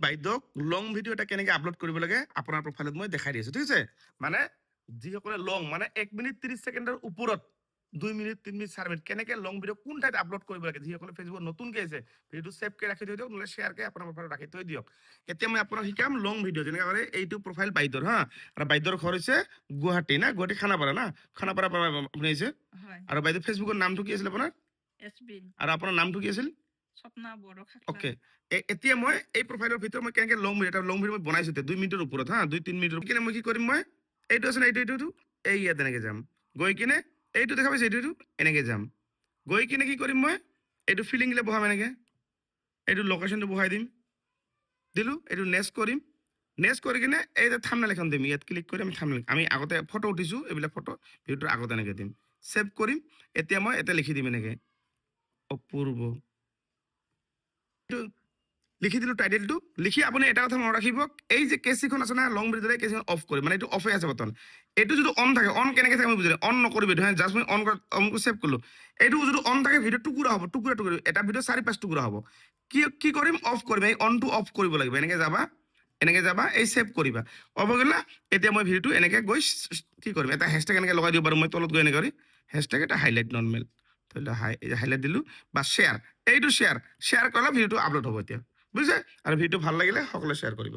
বাইদেউক long video' এটা কেনেকৈ আপলোড কৰিব লাগে আপোনাৰ প্ৰফাইলত মই দেখাই দি আছোঁ ঠিক আছে মানে যিসকলে লং মানে 1 মিনিট 30 ছেকেণ্ডৰ ওপৰত 2 মিনিট 3 মিনিট 4 মিনিট কেনেকৈ লং ভিডিঅ' কোন ঠাইত আপলোড কৰিব লাগে যিসকলে ফেচবুকত নতুনকৈ আছে ভিডিঅ'টো ছেভকৈ ৰাখি থৈ দিয়ক নহ'লে শ্বেয়াৰকৈ আপোনাৰ প্ৰফাইলত ৰাখি থৈ দিয়ক এতিয়া মই আপোনাক শিকাম লং ভিডিঅ' যেনেকৈ কৰে এইটো প্ৰফাইল বাইদেউৰ হা আৰু বাইদেউৰ ঘৰ হৈছে গুৱাহাটী না গুৱাহাটী খানাপাৰা না খানাপাৰা পৰা আপুনি আহিছে আৰু বাইদেউ ফেচবুকৰ নামটো কি আছিল আপোনাৰ আৰু আপোনাৰ নামটো কি আছিল স্বপ্না বড়ো ওকে এতিয়া মই এই প্ৰফাইলৰ ভিতৰত মই কেনেকৈ লং ভিডিঅ' এটা লং ভিডিঅ' মই বনাইছোঁ 2 মিনিটৰ ওপৰত হা 2-3 মিনিটৰ কিনে মই কি কৰিম মই এইটো আছে না এইটো এই ইয়াত এনেকৈ যাম গৈ কিনে এইটো দেখা পাইছে এইটো এনেকৈ যাম গৈ কিনে কি কৰিম মই এইটো ফিলিংলৈ বহাম এনেকৈ এইটো লোকেশ্যনটো বহাই দিম দিলোঁ এইটো নেক্সট কৰিম নেক্সট কৰি কিনে এই যে থাম্বনেইল এখন দিম ইয়াত ক্লিক কৰি আমি থাম্বনেইল আমি আগতে ফটো উঠিছোঁ এইবিলাক ফটো ভিডিঅ'টোৰ আগতে এনেকৈ দিম ছেভ কৰিম এতিয়া মই এটা লিখি দিম এনেকৈ অপূৰ্ব লিখি দিলোঁ টাইটেলটো লিখি আপুনি এটা কথা মনত ৰাখিব এই যে কেচিখন আছে না লং ভিডিঅ'টো কেচিখন অফ কৰিম মানে এইটো অফে আছে বৰ্তমান এইটো যদি অন থাকে অন কেনেকৈ থাকে মই বুজিলোঁ অন নকৰিব এইটো হা জাষ্ট মই অন কৰি ছেভ কৰিলোঁ এইটো যদি অন থাকে ভিডিঅ' টুকুৰা হ'ব টুকুৰা এটা ভিডিঅ' 4-5 টুকুৰা হ'ব কি কৰিম অফ কৰিম এই অনটো অফ কৰিব লাগিব এনেকৈ যাবা এই ছেভ কৰিবা অফ হৈ গ'লা এতিয়া মই ভিডিঅ'টো এনেকৈ গৈ কি কৰিম এটা হেছটেগ এনেকৈ লগাই দিব পাৰোঁ মই তলত গৈ এনেকৈ কৰি হেছটেগ এটা হাইলাইট নৰ্মেল ধৰি লওক হাইলাইট দিলোঁ বা শ্বেয়াৰ এইটো শ্বেয়াৰ কৰিলে ভিডিঅ'টো আপলোড হ'ব এতিয়া বুজিছে আৰু ভিডিঅ'টো ভাল লাগিলে সকলোৱে শ্বেয়াৰ কৰিব